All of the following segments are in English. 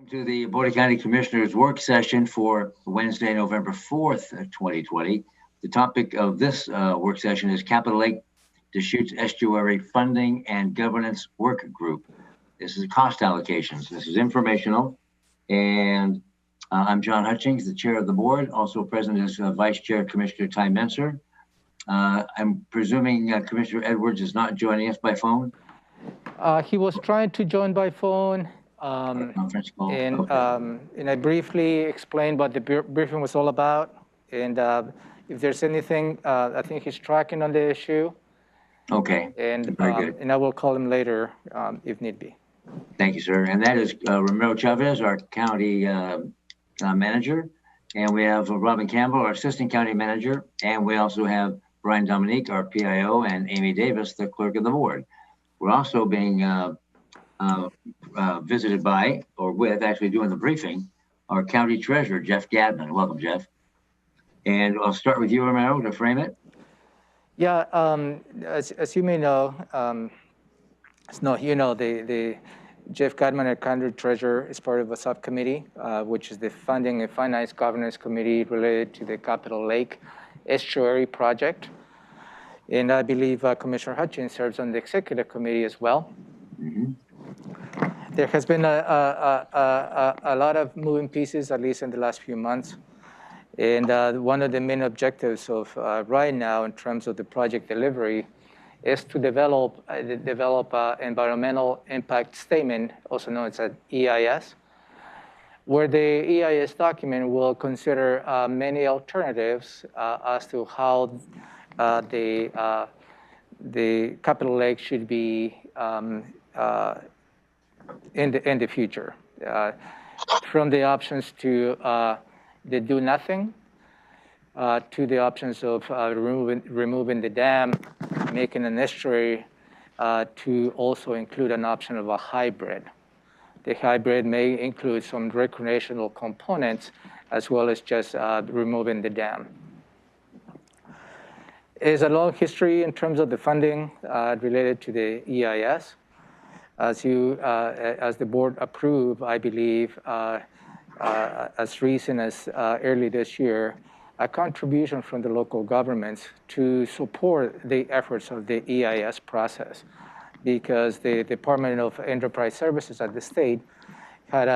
To the Board of County Commissioners work session for Wednesday, November 4th, 2020. The topic of this work session is Capital Lake-Deschutes Estuary Funding and Governance Work Group. This is cost allocations. This is informational. And I'm John Hutchings, the chair of the board. Also present is Vice Chair Commissioner Ty Menser. I'm presuming Commissioner Edwards is not joining us by phone. He was trying to join by phone. Conference call. And, Okay. and I briefly explained what the briefing was all about. And if there's anything, I think he's tracking on the issue. Okay. And, very good. And I will call him later if need be. Thank you, sir. And that is Ramiro Chavez, our county manager. And we have Robin Campbell, our assistant county manager. And we also have Brian Dominique, our PIO, and Amy Davis, the clerk of the board. We're also being visited by, or with, actually doing the briefing, our county treasurer, Jeff Gadman. Welcome, Jeff. And I'll start with you, Romero, to frame it. Yeah, as you may know, the Jeff Gadman, our county treasurer, is part of a subcommittee, which is the Funding and Finance Governance Committee related to the Capital Lake Estuary project. And I believe Commissioner Hutchins serves on the executive committee as well. Mm-hmm. There has been a lot of moving pieces, at least in the last few months. And one of the main objectives of right now in terms of the project delivery is to develop environmental impact statement, also known as an EIS, where the EIS document will consider many alternatives as to how the Capital Lake should be in the future, from the options to the do nothing, to the options of removing the dam, making an estuary, to also include an option of a hybrid. The hybrid may include some recreational components as well as just removing the dam. There's a long history in terms of the funding related to the EIS. As the board approved, I believe, as recent as early this year, a contribution from the local governments to support the efforts of the EIS process, because the Department of Enterprise Services at the state had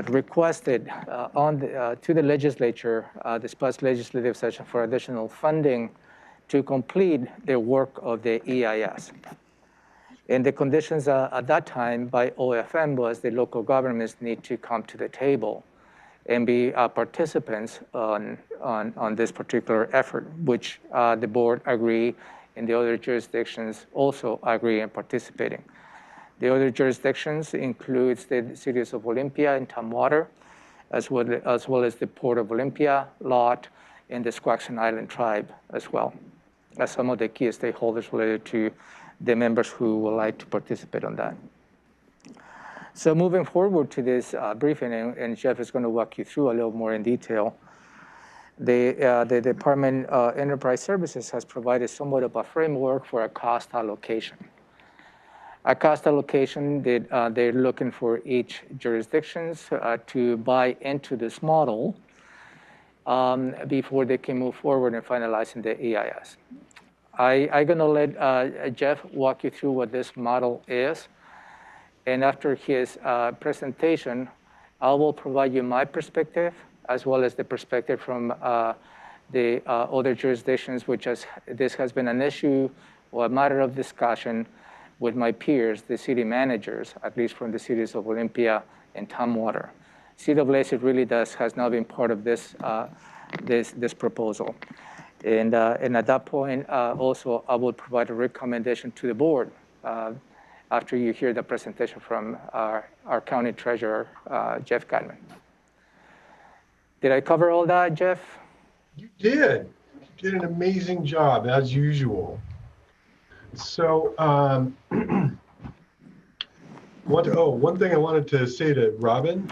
requested to the legislature this past legislative session for additional funding to complete the work of the EIS. And the conditions at that time by OFM was the local governments need to come to the table and be participants on this particular effort, which the board agreed, and the other jurisdictions also agree in participating. The other jurisdictions includes the cities of Olympia and Tumwater, as well as the Port of Olympia, Lot, and the Squaxin Island tribe as well, as some of the key stakeholders related to the members who would like to participate on that. So moving forward to this briefing, and Jeff is going to walk you through a little more in detail, the Department of Enterprise Services has provided somewhat of a framework for a cost allocation. A cost allocation that they're looking for each jurisdictions to buy into this model before they can move forward in finalizing the EIS. I'm going to let Jeff walk you through what this model is. And after his presentation, I will provide you my perspective, as well as the perspective from the other jurisdictions, this has been an issue or a matter of discussion with my peers, the city managers, at least from the cities of Olympia and Tumwater. City of Lacey really has now been part of this proposal. And at that point, also, I will provide a recommendation to the board after you hear the presentation from our county treasurer, Jeff Gadman. Did I cover all that, Jeff? You did. You did an amazing job, as usual. So, one thing I wanted to say to Robin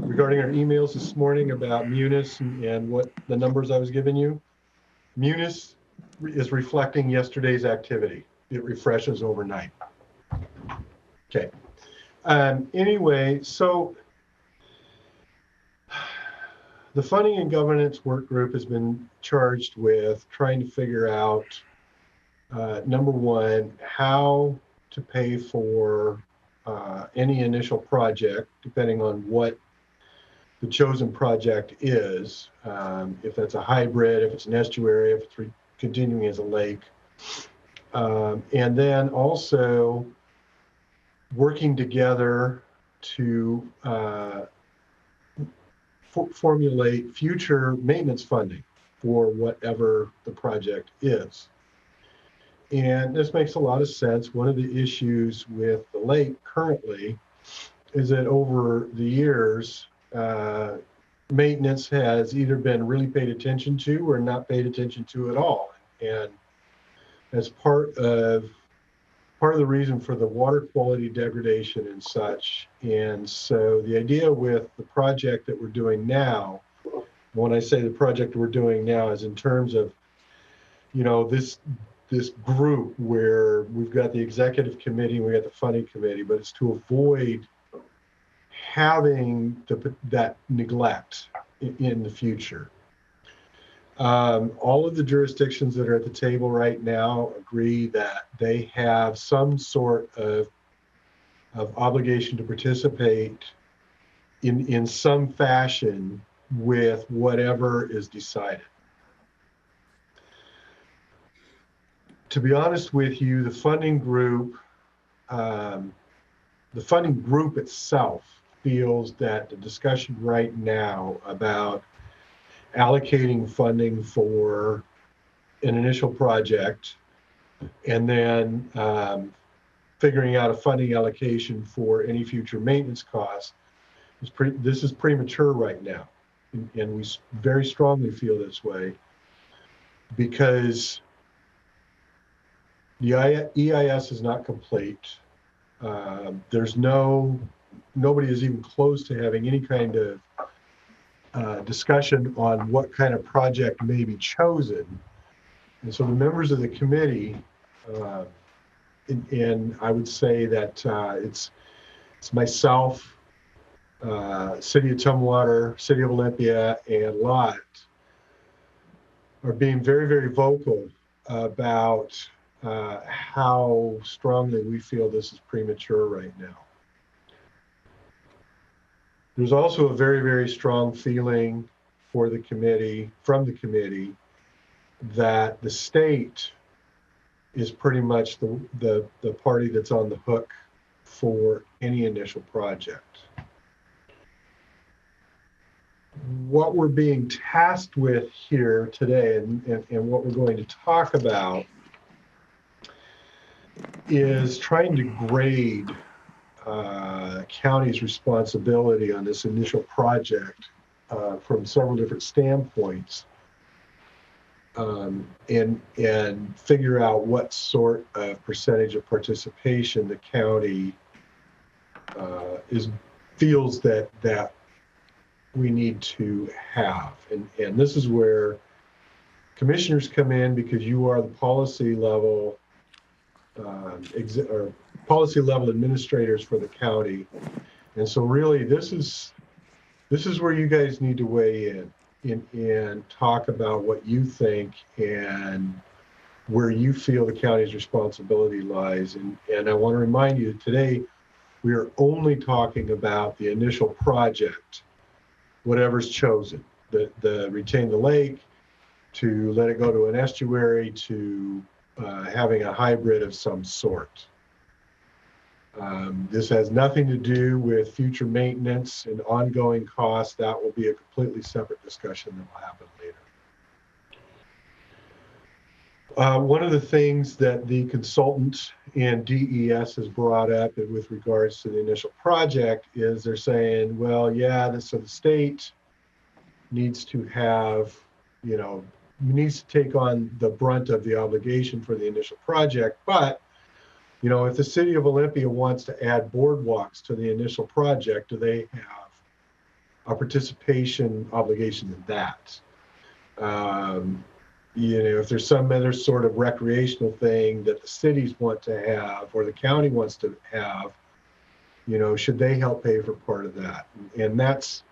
regarding our emails this morning about Munis and what the numbers I was giving you. Munis is reflecting yesterday's activity. It refreshes overnight. Okay. Anyway, so the Funding and Governance Work Group has been charged with trying to figure out, number one, how to pay for any initial project, depending on what the chosen project is, if that's a hybrid, if it's an estuary, if it's continuing as a lake. And then also working together to formulate future maintenance funding for whatever the project is. And this makes a lot of sense. One of the issues with the lake currently is that over the years, maintenance has either been really paid attention to or not paid attention to at all. And as part of the reason for the water quality degradation and such. And so the idea with the project that we're doing now, when I say the project we're doing now is in terms of, this group where we've got the executive committee and we got the funding committee, but it's to avoid having that neglect in the future. All of the jurisdictions that are at the table right now agree that they have some sort of obligation to participate in some fashion with whatever is decided. To be honest with you, the funding group itself feels that the discussion right now about allocating funding for an initial project and then figuring out a funding allocation for any future maintenance costs this is premature right now, and we very strongly feel this way because the EIS is not complete. There's nobody is even close to having any kind of discussion on what kind of project may be chosen. And so the members of the committee, and I would say that it's myself, City of Tumwater, City of Olympia, and Lot are being very, very vocal about how strongly we feel this is premature right now. There's also a very, very strong feeling from the committee, that the state is pretty much the party that's on the hook for any initial project. What we're being tasked with here today and what we're going to talk about is trying to grade county's responsibility on this initial project from several different standpoints, and figure out what sort of percentage of participation the county feels that we need to have, and this is where commissioners come in, because you are the policy level policy level administrators for the county. And so really this is where you guys need to weigh in and talk about what you think and where you feel the county's responsibility lies. And I want to remind you that today we are only talking about the initial project, whatever's chosen, the retain the lake, to let it go to an estuary, to having a hybrid of some sort. This has nothing to do with future maintenance and ongoing costs. That will be a completely separate discussion that will happen later. One of the things that the consultant and DES has brought up with regards to the initial project is they're saying, well, yeah, so the state needs to have, needs to take on the brunt of the obligation for the initial project. But, if the City of Olympia wants to add boardwalks to the initial project, do they have a participation obligation in that? If there's some other sort of recreational thing that the cities want to have or the county wants to have, should they help pay for part of that? And that's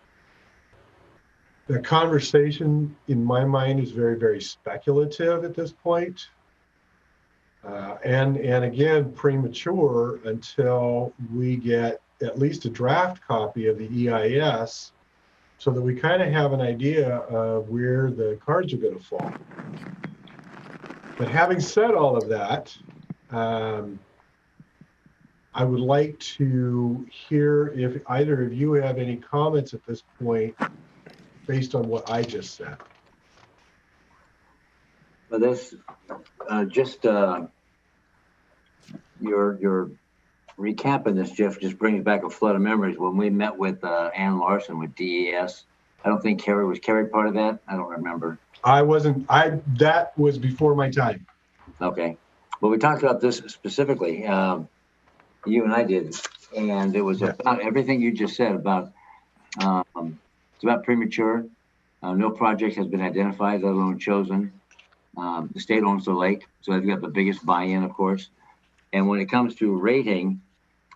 the conversation in my mind is very, very speculative at this point. And again, premature until we get at least a draft copy of the EIS so that we kind of have an idea of where the cards are going to fall. But having said all of that, I would like to hear if either of you have any comments at this point based on what I just said. Well, this just your recapping this, Jeff, just brings back a flood of memories. When we met with Ann Larson with DES, I don't think Carrie was part of that. I don't remember. I wasn't. That was before my time. Okay. Well, we talked about this specifically. You and I did, and it was about everything you just said about. It's about premature. No project has been identified, let alone chosen. The state owns the lake, so they've got the biggest buy-in, of course. And when it comes to rating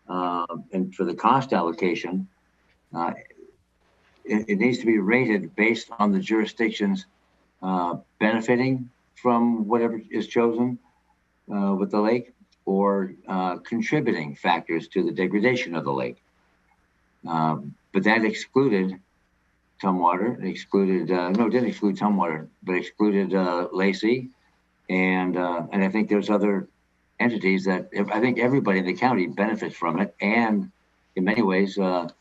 and for the cost allocation, it needs to be rated based on the jurisdictions benefiting from whatever is chosen with the lake, or contributing factors to the degradation of the lake. But that excluded Tumwater. It excluded, no, it didn't exclude Tumwater, but excluded Lacey. And I think there's other entities that I think everybody in the county benefits from it, and in many ways adds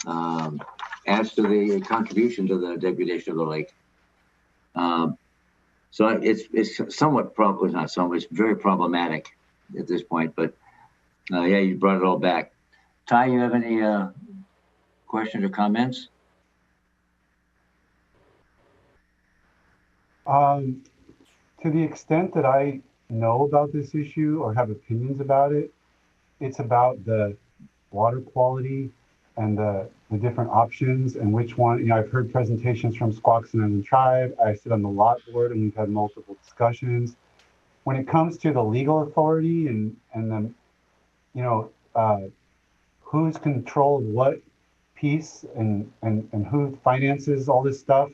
to the contribution to the degradation of the lake. So it's somewhat not somewhat, it's very problematic at this point, but yeah, you brought it all back. Ty, you have any questions or comments? To the extent that I know about this issue or have opinions about it, it's about the water quality and the different options and which one. I've heard presentations from Squaxin Island Tribe. I sit on the lot board and we've had multiple discussions. When it comes to the legal authority and the, who's controlled what piece and who finances all this stuff,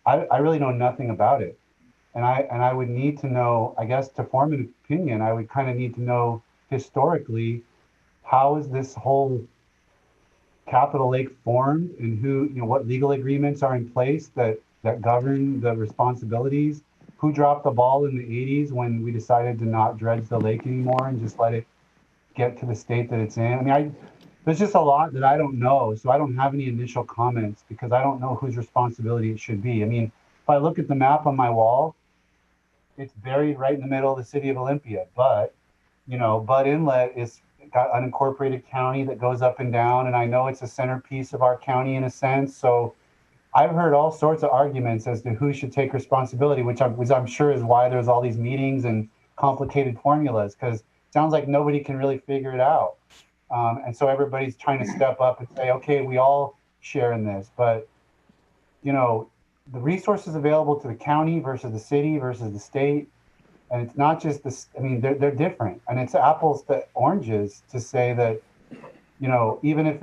I really know nothing about it. And I would need to know, I guess, to form an opinion, I would kind of need to know historically, how is this whole Capital Lake formed, and who, what legal agreements are in place that govern the responsibilities? Who dropped the ball in the 80s when we decided to not dredge the lake anymore and just let it get to the state that it's in? I mean, there's just a lot that I don't know, so I don't have any initial comments because I don't know whose responsibility it should be. I mean, if I look at the map on my wall, it's buried right in the middle of the city of Olympia, but, Bud Inlet is got unincorporated county that goes up and down, and I know it's a centerpiece of our county in a sense. So I've heard all sorts of arguments as to who should take responsibility, which I'm sure is why there's all these meetings and complicated formulas, because it sounds like nobody can really figure it out. And so everybody's trying to step up and say, okay, we all share in this. But, the resources available to the county versus the city versus the state, and it's not just this, I mean, they're different. And it's apples to oranges to say that, even if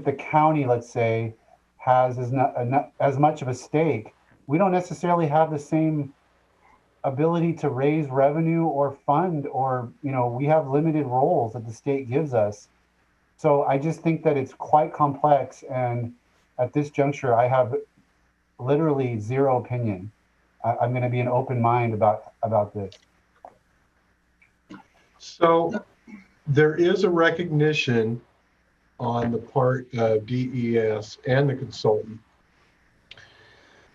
the county, let's say, has as much of a stake, we don't necessarily have the same ability to raise revenue or fund, or, we have limited roles that the state gives us. So I just think that it's quite complex. And at this juncture, I have literally zero opinion. I'm going to be an open mind about this. So there is a recognition on the part of DES and the consultant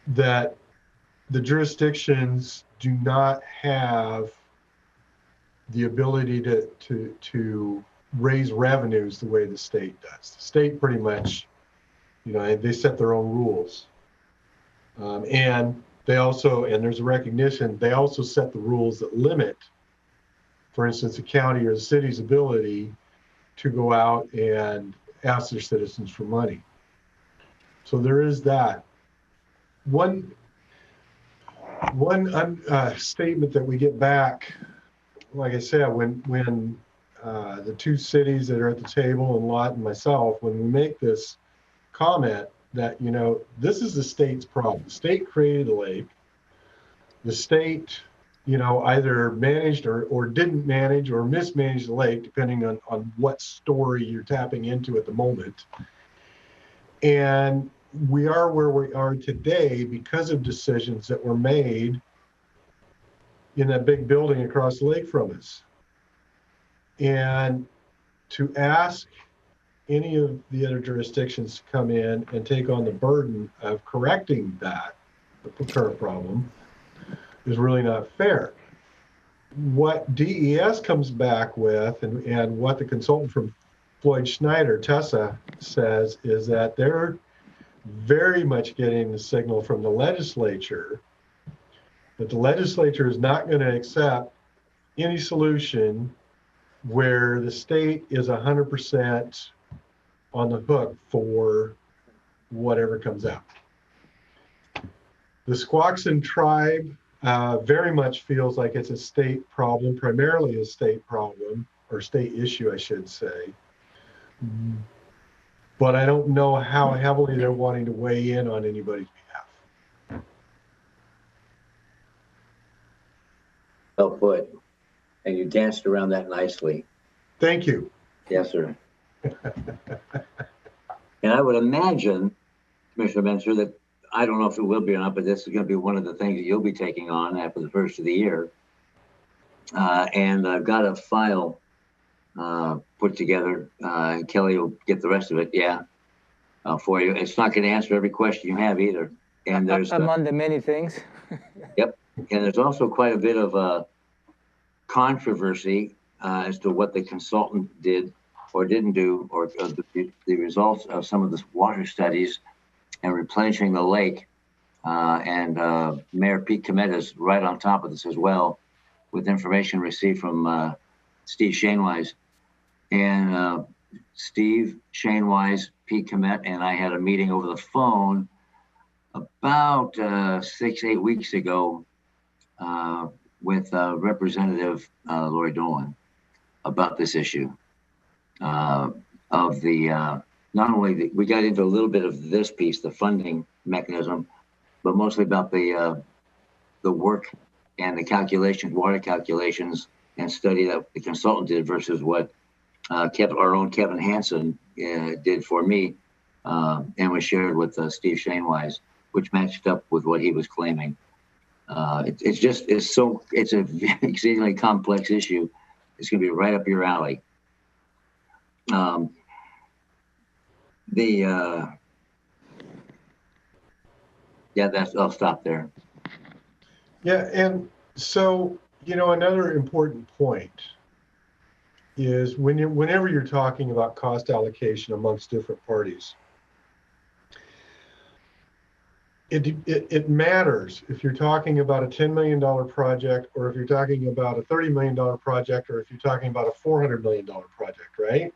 that the jurisdictions do not have the ability to raise revenues the way the state does. The state pretty much, they set their own rules. And they also, and there's a recognition, they also set the rules that limit, for instance, the county or the city's ability to go out and ask their citizens for money. So there is that. One statement that we get back, like I said, when the two cities that are at the table, and Lot and myself, when we make this comment that, this is the state's problem. The state created the lake. The state, either managed or didn't manage or mismanaged the lake, depending on what story you're tapping into at the moment. And we are where we are today because of decisions that were made in that big building across the lake from us. And to ask any of the other jurisdictions to come in and take on the burden of correcting that, the current problem, is really not fair. What DES comes back with, and what the consultant from Floyd Schneider, Tessa, says is that they're very much getting the signal from the legislature that the legislature is not going to accept any solution where the state is 100% on the hook for whatever comes out. The Squaxin tribe very much feels like it's a state problem, primarily a state problem, or state issue, I should say. But I don't know how heavily they're wanting to weigh in on anybody's behalf. Well put. And you danced around that nicely. Thank you. Yes, sir. And I would imagine, Commissioner Menser, that I don't know if it will be or not, but this is going to be one of the things that you'll be taking on after the first of the year. And I've got a file put together. Kelly will get the rest of it, for you. It's not going to answer every question you have either. And there's among the many things. Yep. And there's also quite a bit of controversy as to what the consultant did or didn't do, or the results of some of the water studies and replenishing the lake. And Mayor Pete Komet is right on top of this as well, with information received from Steve Shanewise. And Steve Shanewise, Pete Komet, and I had a meeting over the phone about 6-8 weeks ago with Representative Lori Dolan about this issue of the not only we got into a little bit of this piece, the funding mechanism, but mostly about the work and the calculations, water calculations and study that the consultant did versus what our own Kevin Hansen did for me and was shared with Steve Shanewise, which matched up with what he was claiming. It's an exceedingly complex issue. It's going to be right up your alley. I'll stop there. Yeah, and so, another important point is whenever you're talking about cost allocation amongst different parties, it matters if you're talking about a $10 million project, or if you're talking about a $30 million project, or if you're talking about a $400 million project, right?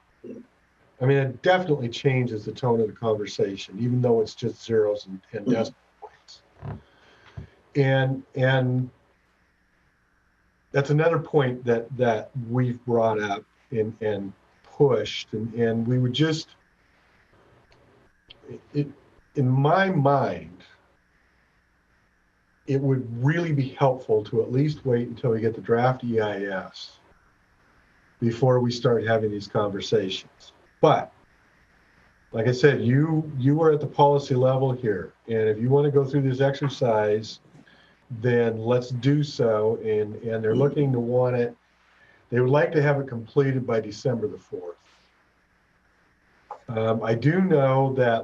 I mean, it definitely changes the tone of the conversation, even though it's just zeros and decimal points. And that's another point that we've brought up and pushed, and we would just, in my mind, it would really be helpful to at least wait until we get the draft EIS before we start having these conversations. But like I said, you are at the policy level here, and if you want to go through this exercise, then let's do so. And they're looking to want it. They would like to have it completed by December the 4th. I do know that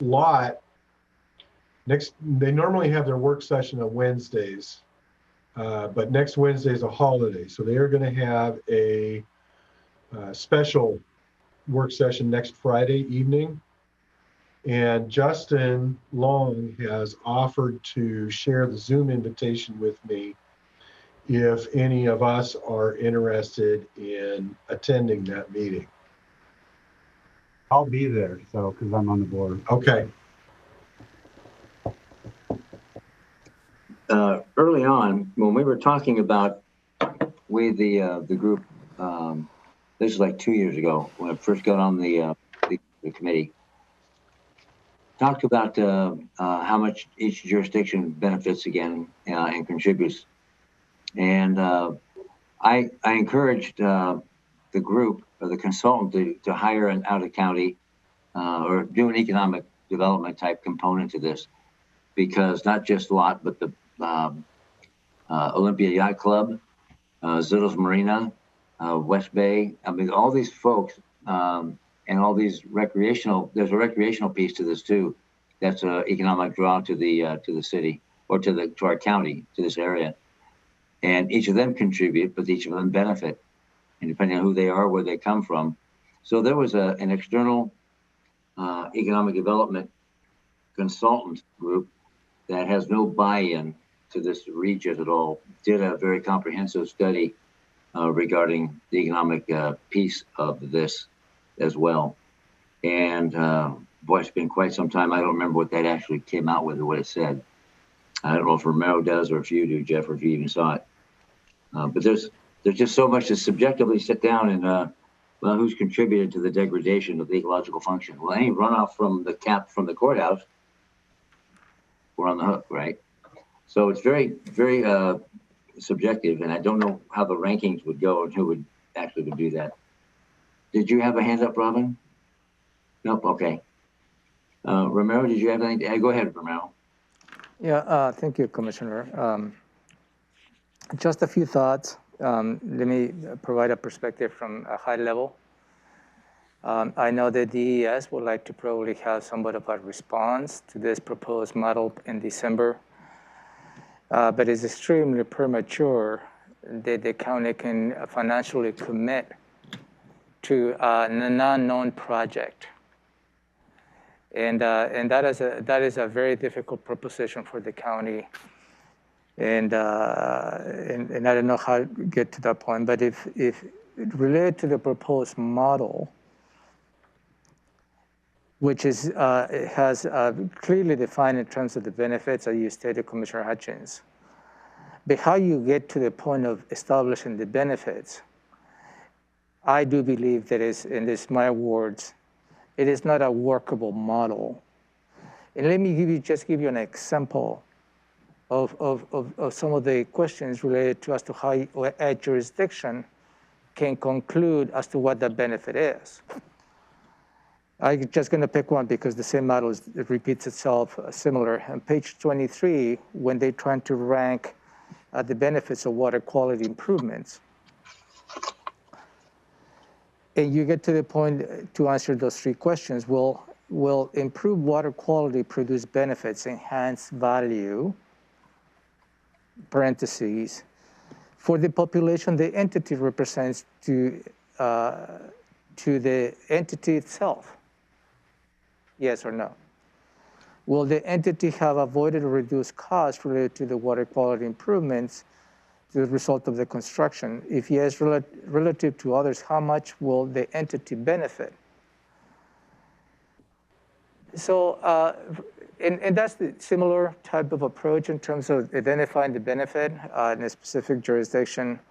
Lot they normally have their work session on Wednesdays, but next Wednesday is a holiday, so they are going to have a special work session next Friday evening. And Justin Long has offered to share the Zoom invitation with me if any of us are interested in attending that meeting. I'll be there, because I'm on the board. Okay. Early on, when we were talking about the group this is like 2 years ago when I first got on the committee, talked about how much each jurisdiction benefits again and contributes. And I encouraged the group or the consultant to hire an out-of-county or do an economic development type component to this, because not just LOT, but the Olympia Yacht Club, Zittles Marina, West Bay. I mean, all these folks and all these recreational. There's a recreational piece to this too. That's an economic draw to the city or to our county, to this area. And each of them contribute, but each of them benefit, and depending on who they are, where they come from. So there was an external economic development consultant group that has no buy-in to this region at all, did a very comprehensive study regarding the economic piece of this as well. And boy, it's been quite some time. I don't remember what that actually came out with or what it said. I don't know if Romero does or if you do, Jeff, or if you even saw it. But there's just so much to subjectively sit down and, well, who's contributed to the degradation of the ecological function? Well, any runoff from the courthouse, we're on the hook, right? So it's very, very subjective, and I don't know how the rankings would go and who would actually do that. Did you have a hand up, Robin? Nope. Okay. Romero, did you have anything? Go ahead, Romero. Yeah. Thank you, Commissioner. Just a few thoughts. Let me provide a perspective from a high level. I know that DES would like to probably have somewhat of a response to this proposed model in December, but it's extremely premature that the county can financially commit to a non-known project. And that is a very difficult proposition for the county. And I don't know how to get to that point, but if related to the proposed model, which is has clearly defined in terms of the benefits, as you stated, Commissioner Hutchins, but how you get to the point of establishing the benefits, I do believe that is, in this my words, it is not a workable model. And let me just give you an example of some of the questions related to as to how a jurisdiction can conclude as to what the benefit is. I'm just going to pick one because the same model repeats itself similar. On page 23, when they're trying to rank the benefits of water quality improvements, and you get to the point to answer those three questions, will improved water quality produce benefits, enhance value, parentheses, for the population the entity represents to the entity itself? Yes or no? Will the entity have avoided or reduced costs related to the water quality improvements as a result of the construction? If yes, relative to others, how much will the entity benefit? So, and that's the similar type of approach in terms of identifying the benefit in a specific jurisdiction.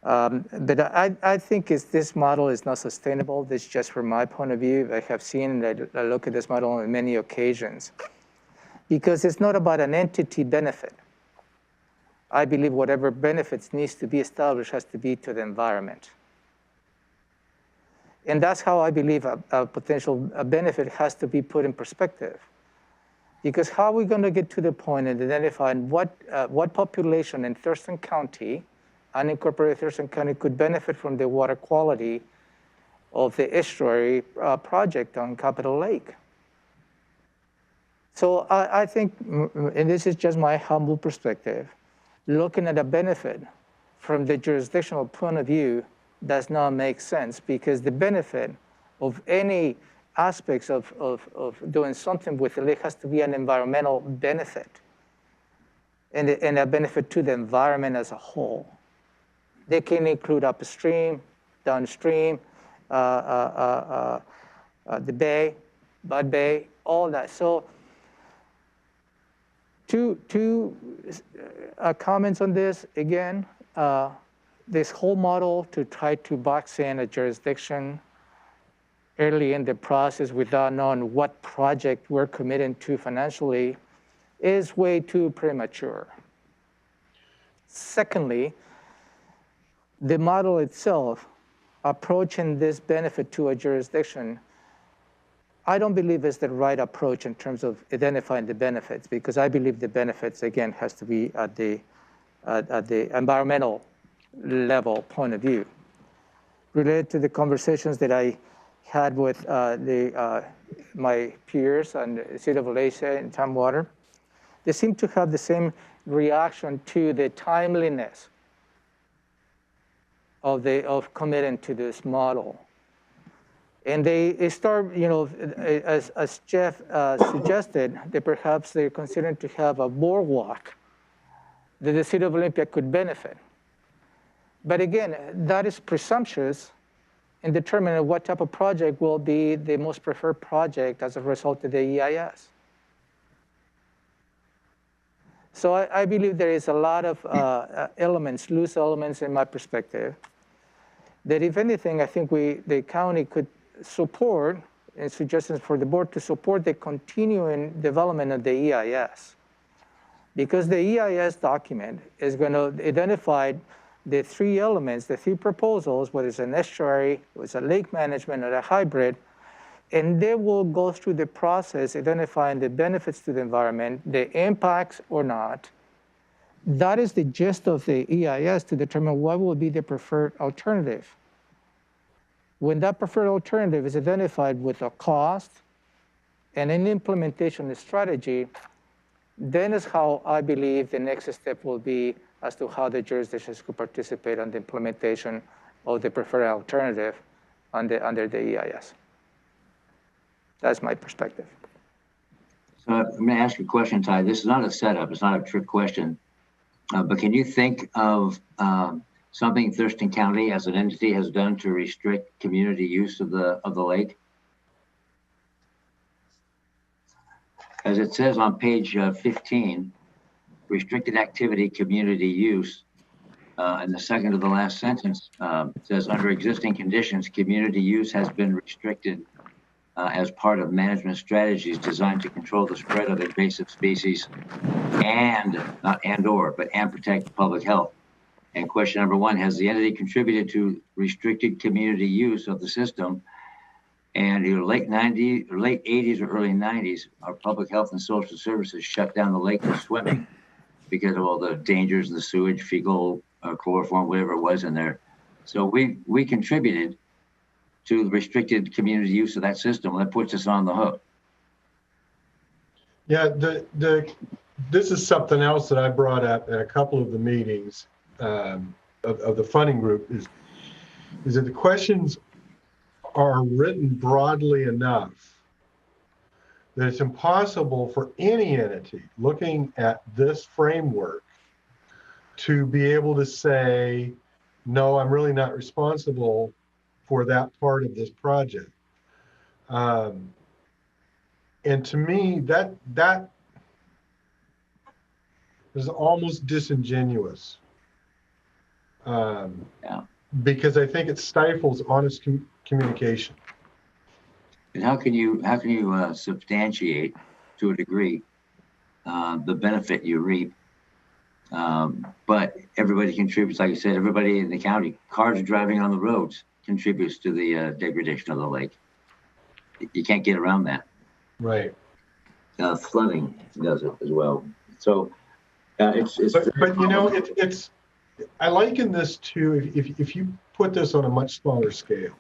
But I think this model is not sustainable. This is just from my point of view. I have seen that I look at this model on many occasions because it's not about an entity benefit. I believe whatever benefits needs to be established has to be to the environment. And that's how I believe a potential benefit has to be put in perspective. Because how are we going to get to the point and identifying what population in Thurston County, unincorporated Thurston County, could benefit from the water quality of the estuary project on Capitol Lake? So I think, and this is just my humble perspective, looking at a benefit from the jurisdictional point of view does not make sense, because the benefit of any aspects of doing something with the lake has to be an environmental benefit and a benefit to the environment as a whole. They can include upstream, downstream, the bay, Bud Bay, all that. So two comments on this. Again, this whole model to try to box in a jurisdiction early in the process without knowing what project we're committing to financially is way too premature. Secondly, the model itself, approaching this benefit to a jurisdiction, I don't believe is the right approach in terms of identifying the benefits, because I believe the benefits, again, has to be at the environmental level point of view. Related to the conversations that I had with my peers on the City of Malaysia and Time Water, they seem to have the same reaction to the timeliness of committing to this model. And they start, as Jeff suggested, that perhaps they're considering to have a boardwalk that the City of Olympia could benefit. But again, that is presumptuous in determining what type of project will be the most preferred project as a result of the EIS. So I believe there is a lot of elements, loose elements in my perspective, that if anything, I think the county could support, and suggestions for the board to support the continuing development of the EIS. Because the EIS document is going to identify the three elements, the three proposals, whether it's an estuary, whether it's a lake management, or a hybrid, and they will go through the process identifying the benefits to the environment, the impacts or not. That is the gist of the EIS to determine what will be the preferred alternative. When that preferred alternative is identified with a cost and an implementation strategy, then is how I believe the next step will be as to how the jurisdictions could participate on the implementation of the preferred alternative under the EIS. That's my perspective. So I'm going to ask you a question, Ty. This is not a setup. It's not a trick question. But can you think of something Thurston County as an entity has done to restrict community use of the lake? As it says on page 15, restricted activity community use, in the second to the last sentence, says under existing conditions, community use has been restricted as part of management strategies designed to control the spread of invasive species and, not and or, but and protect public health. And question number one, has the entity contributed to restricted community use of the system? And in the late 80s or early 90s, our public health and social services shut down the lake for swimming because of all the dangers of the sewage, fecal chloroform, whatever it was in there. So we contributed to the restricted community use of that system. That puts us on the hook. Yeah, this is something else that I brought up at a couple of the meetings of the funding group is that the questions are written broadly enough that it's impossible for any entity looking at this framework to be able to say, no, I'm really not responsible for that part of this project. And to me, that is almost disingenuous. Yeah. Because I think it stifles honest communication. And how can you substantiate to a degree the benefit you reap? But everybody contributes, like you said, everybody in the county, cars driving on the roads contributes to the degradation of the lake. You can't get around that. Right. Flooding does it as well. So it's but you know, it's I liken this to if you put this on a much smaller scale.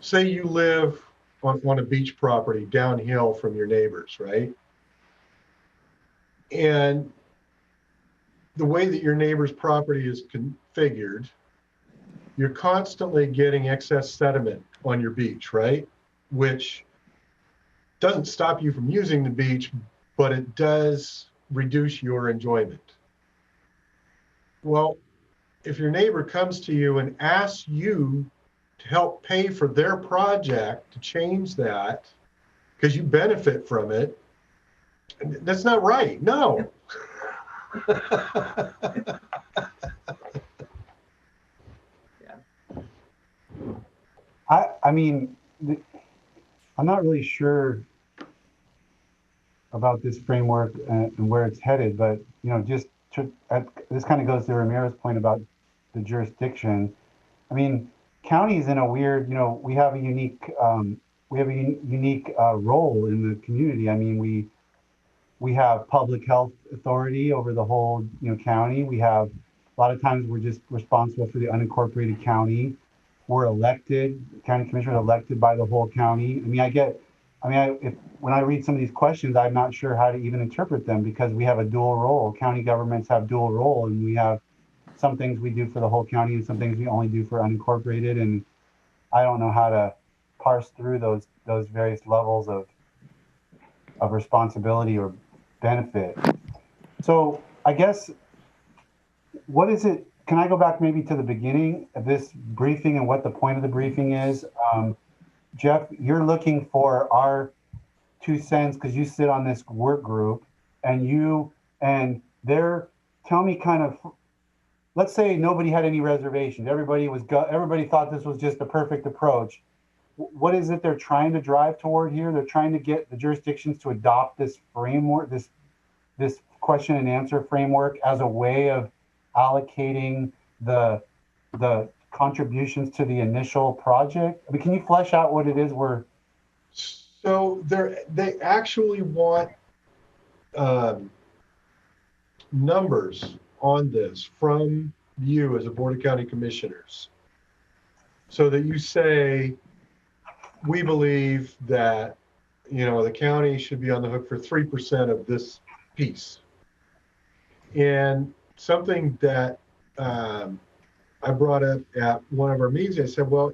Say you live on a beach property downhill from your neighbors, right? And the way that your neighbor's property is configured, you're constantly getting excess sediment on your beach, right? Which doesn't stop you from using the beach, but it does reduce your enjoyment. Well, if your neighbor comes to you and asks you to help pay for their project to change that because you benefit from it, that's not right. No. I mean, I'm not really sure about this framework and where it's headed, but just this kind of goes to Ramiro's point about the jurisdiction. I mean, counties in a weird, we have a unique unique role in the community. I mean, we have public health authority over the whole county. We have a lot of times we're just responsible for the unincorporated county. We're elected, county commissioners elected by the whole county. When I read some of these questions, I'm not sure how to even interpret them because we have a dual role. County governments have dual role, and we have some things we do for the whole county and some things we only do for unincorporated. And I don't know how to parse through those various levels of responsibility or benefit. So I guess, what is it? Can I go back maybe to the beginning of this briefing and what the point of the briefing is? Jeff, you're looking for our 2 cents because you sit on this work group, and they're tell me kind of, let's say nobody had any reservations. Everybody thought this was just the perfect approach. What is it they're trying to drive toward here? They're trying to get the jurisdictions to adopt this framework, this question and answer framework as a way of allocating the contributions to the initial project. I mean, can you flesh out what it is we're... So they actually want numbers on this from you as a Board of County Commissioners, so that you say, we believe that the county should be on the hook for 3% of this piece. And something that I brought up at one of our meetings, I said, well,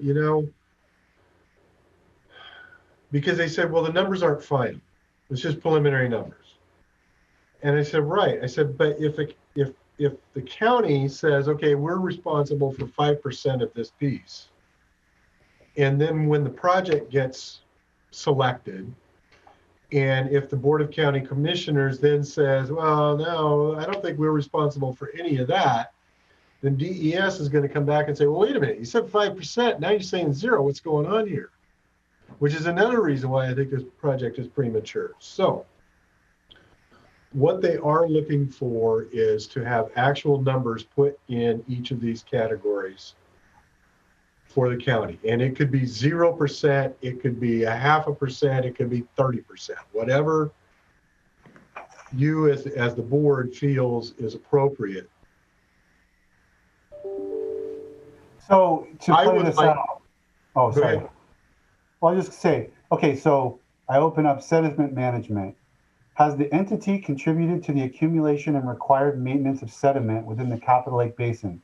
because they said, well, the numbers aren't final. It's just preliminary numbers. And I said, right. I said, but if the county says, okay, we're responsible for 5% of this piece, and then when the project gets selected, and if the Board of County Commissioners then says, well, no, I don't think we're responsible for any of that, then DES is going to come back and say, well, wait a minute, you said 5%, now you're saying 0, what's going on here? Which is another reason why I think this project is premature. So what they are looking for is to have actual numbers put in each of these categories for the county. And it could be 0%, it could be 0.5%, it could be 30%, whatever you as the board feels is appropriate. So to play this out, oh, sorry. Well, I'll just say, okay, so I open up sediment management. Has the entity contributed to the accumulation and required maintenance of sediment within the Capital Lake Basin?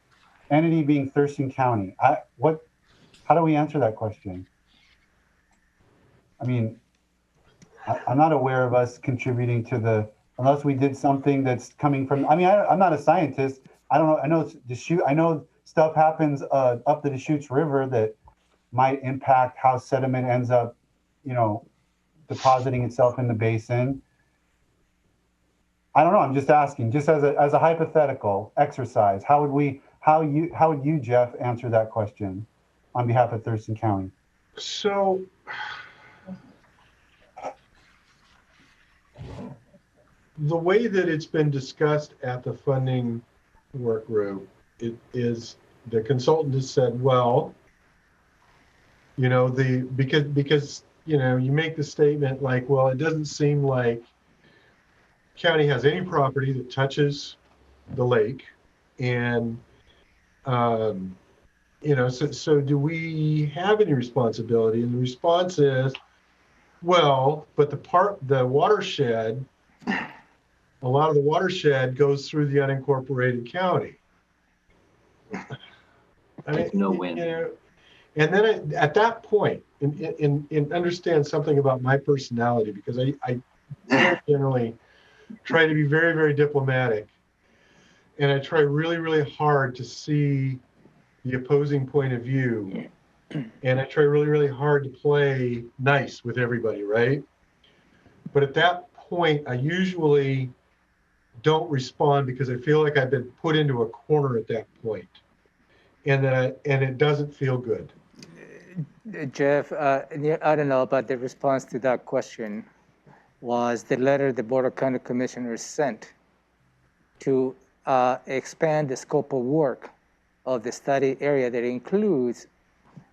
Entity being Thurston County. How do we answer that question? I mean, I'm not aware of us contributing to unless we did something that's coming from, I'm not a scientist. I don't know. I know stuff happens up the Deschutes River that might impact how sediment ends up, depositing itself in the basin. I don't know. I'm just asking, just as a hypothetical exercise, how would you, Jeff, answer that question on behalf of Thurston County? So the way that it's been discussed at the funding work group, it is the consultant has said, well, because you make the statement like, well, it doesn't seem like county has any property that touches the lake, and so do we have any responsibility? And the response is, well, but the watershed, a lot of the watershed goes through the unincorporated county. No win. And then at that point, and understand something about my personality, because I generally try to be very, very diplomatic, and I try really, really hard to see the opposing point of view, and I try really, really hard to play nice with everybody, right? But at that point, I usually don't respond because I feel like I've been put into a corner at that point, and it doesn't feel good. Jeff, I don't know about the response to that question was the letter the Board of County Commissioners sent to expand the scope of work of the study area that includes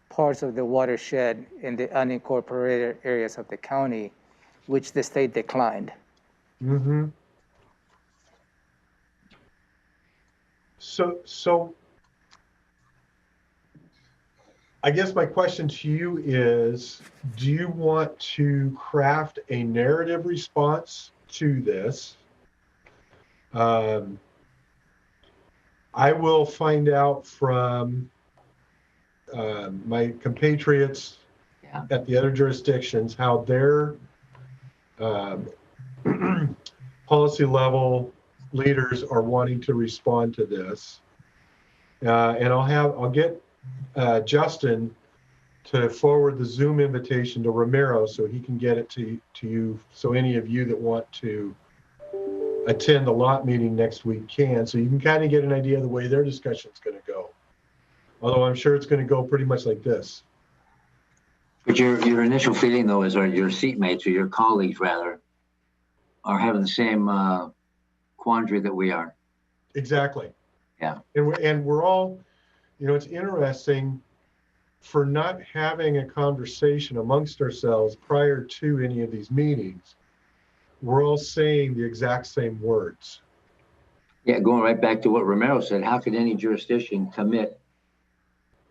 parts of the watershed in the unincorporated areas of the county, which the state declined. Mm-hmm. So I guess my question to you is, do you want to craft a narrative response to this? I will find out from my compatriots at the other jurisdictions how their policy level leaders are wanting to respond to this, and I'll get Justin to forward the Zoom invitation to Ramiro so he can get it to you, so any of you that want to attend the lot meeting next week can, so you can kind of get an idea of the way their discussion is going to go. Although I'm sure it's going to go pretty much like this. But your initial feeling, though, is your seatmates or your colleagues, rather, are having the same quandary that we are. Exactly. Yeah. And we're all, it's interesting for not having a conversation amongst ourselves prior to any of these meetings. We're all saying the exact same words. Yeah, going right back to what Romero said, how could any jurisdiction commit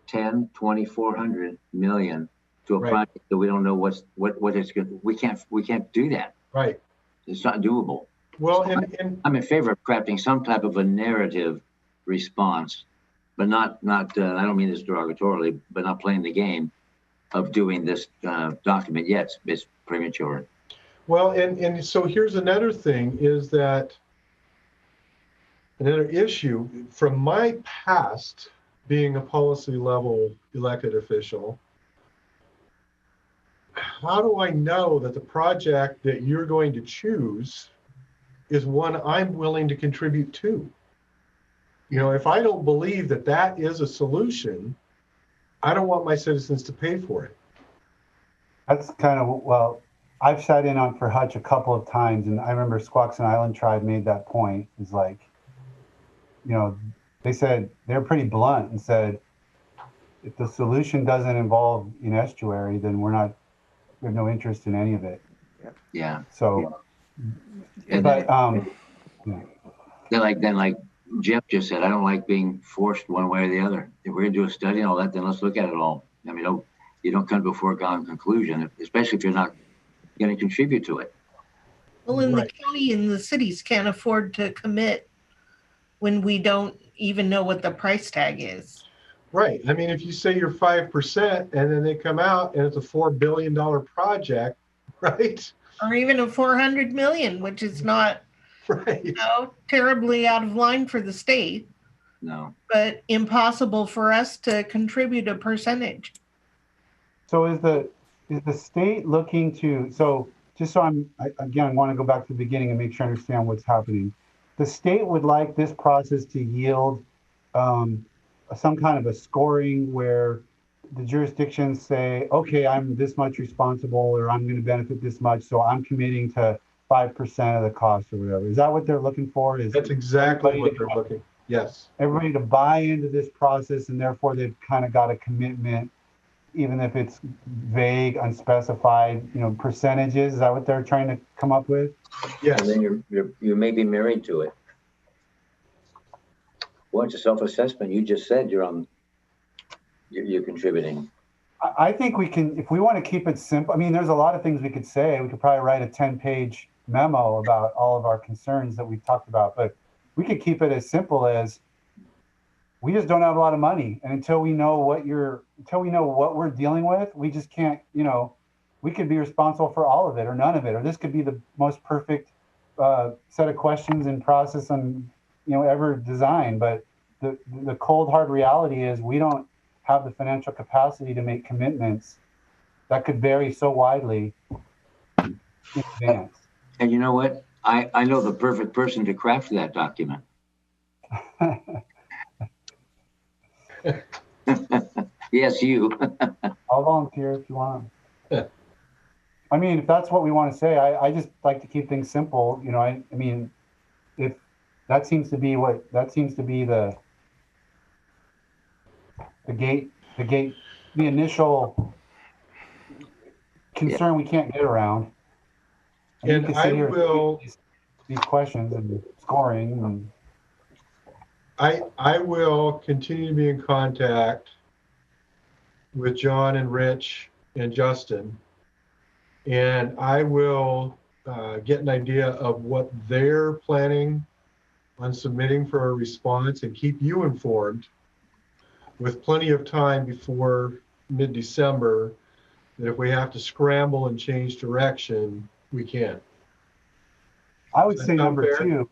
10, 20, 400 million to a project that we don't know what it's going? We can't do that. Right. It's not doable. Well, so I'm in favor of crafting some type of a narrative response, but not I don't mean this derogatorily, but not playing the game of doing this document yet. It's premature. Well, and so here's another thing, is that another issue from my past being a policy level elected official. How do I know that the project that you're going to choose is one I'm willing to contribute to? If I don't believe that that is a solution, I don't want my citizens to pay for it. That's kind of, well, I've sat in on for Hutch a couple of times, and I remember Squaxin Island Tribe made that point. It's like, they said, they're pretty blunt and said, if the solution doesn't involve an estuary, then we have no interest in any of it. Yeah. So, and but then like Jeff just said, I don't like being forced one way or the other. If we're gonna do a study and all that, then let's look at it all. I mean, you don't come to a foregone conclusion, especially if you're not going to contribute to it. Well, and the county and the cities can't afford to commit when we don't even know what the price tag is. Right. I mean, if you say you're 5% and then they come out and it's a $4 billion project, right? Or even a 400 million, which is not terribly out of line for the state. No. But impossible for us to contribute a percentage. So is the state looking to, so just so I want to go back to the beginning and make sure I understand what's happening. The state would like this process to yield some kind of a scoring where the jurisdictions say, okay, I'm this much responsible, or I'm going to benefit this much, so I'm committing to 5% of the cost or whatever. Is that what they're looking for? That's exactly what they're looking. Yes. Everybody to buy into this process, and therefore they've kind of got a commitment, even if it's vague, unspecified, percentages. Is that what they're trying to come up with? Yes. And then you may be married to it. Well, it's a self-assessment. You just said you're contributing. I think we can, if we want to keep it simple. I mean, there's a lot of things we could say. We could probably write a 10-page memo about all of our concerns that we've talked about, but we could keep it as simple as, we just don't have a lot of money, and until we know what we're dealing with, we just can't. We could be responsible for all of it or none of it, or this could be the most perfect set of questions and process and ever designed. But the cold hard reality is we don't have the financial capacity to make commitments that could vary so widely in advance. And you know what? I know the perfect person to craft that document. I'll I'll volunteer if you want. Yeah. I mean, if that's what we want to say, I just like to keep things simple. You know, I mean, if that seems to be the the initial concern we can't get around. And you And can I sit here will, and these questions and scoring and I will continue to be in contact with John and Rich and Justin. And I will get an idea of what they're planning on submitting for a response and keep you informed with plenty of time before mid-December, that if we have to scramble and change direction, we can. I would Does that say sound number fair? 2,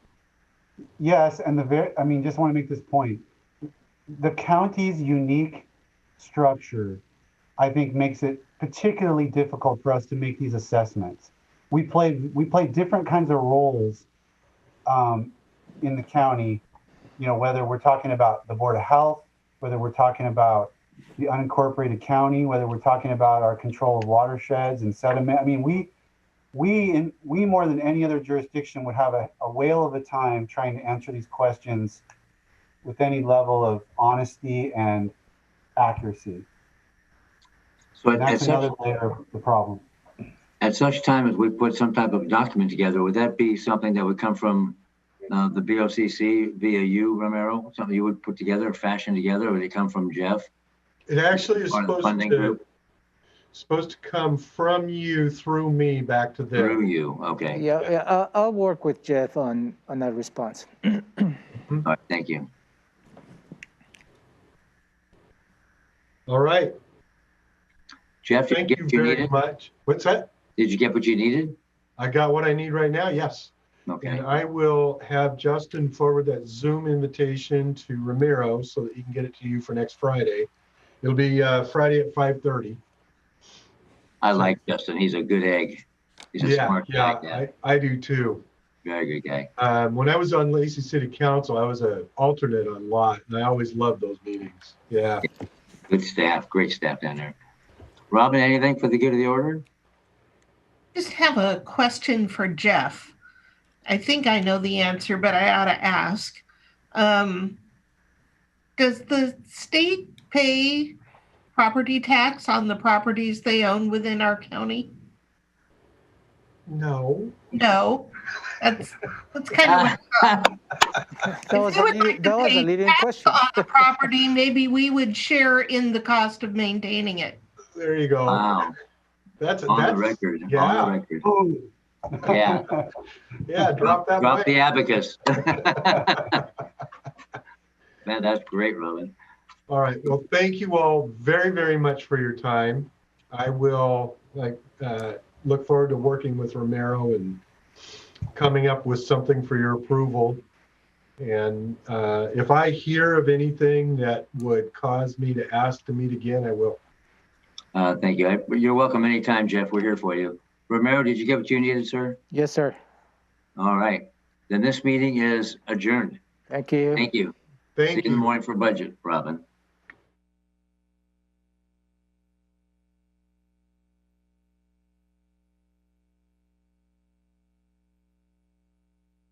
yes, and I mean, just want to make this point. The county's unique structure, I think, makes it particularly difficult for us to make these assessments. We play different kinds of roles in the county, you know, whether we're talking about the Board of Health, whether we're talking about the unincorporated county, whether we're talking about our control of watersheds and sediment. I mean, we more than any other jurisdiction would have a whale of a time trying to answer these questions with any level of honesty and accuracy. So And that's another layer of the problem. at such time as we put some type of document together, would that be something that would come from the BoCC via you, Romero? Something you would put together, fashion together, or would it come from Jeff? It actually is Part of the funding group? supposed to come from you through me back to them. Through you, okay. Yeah, I'll work with Jeff on that response. All right, thank you. All right. Jeff, did you Thank get you what you very needed? much. What's that? Did you get what you needed? I got what I need right now, yes. Okay, And I will have Justin forward that Zoom invitation to Ramiro so that he can get it to you for next Friday. It'll be Friday at 5:30. I like Justin. He's a good egg. He's a smart guy. Yeah, I do too. very good guy. When I was on Lacey City Council, I was an alternate on lot, and I always loved those meetings. Yeah. Good staff, great staff down there. Robin, anything for the good of the order? Just have a question for Jeff. I think I know the answer, but I ought to ask. Does the state pay property tax on the properties they own within our county? No. No. That's kind of That was a leading question. on the property. Maybe we would share in the cost of maintaining it. There you go. Wow, That's on the record, yeah. on the record. Yeah, Yeah, drop that drop mic. the abacus. Man, that's great, Robin. All right. Well, thank you all very, very much for your time. I will look forward to working with Romero and coming up with something for your approval. And if I hear of anything that would cause me to ask to meet again, I will. Thank you. You're welcome anytime, Jeff. We're here for you. Romero, did you get what you needed, sir? Yes, sir. All right. Then this meeting is adjourned. Thank you. Thank you. See Thank you in the you. morning for budget, Robin.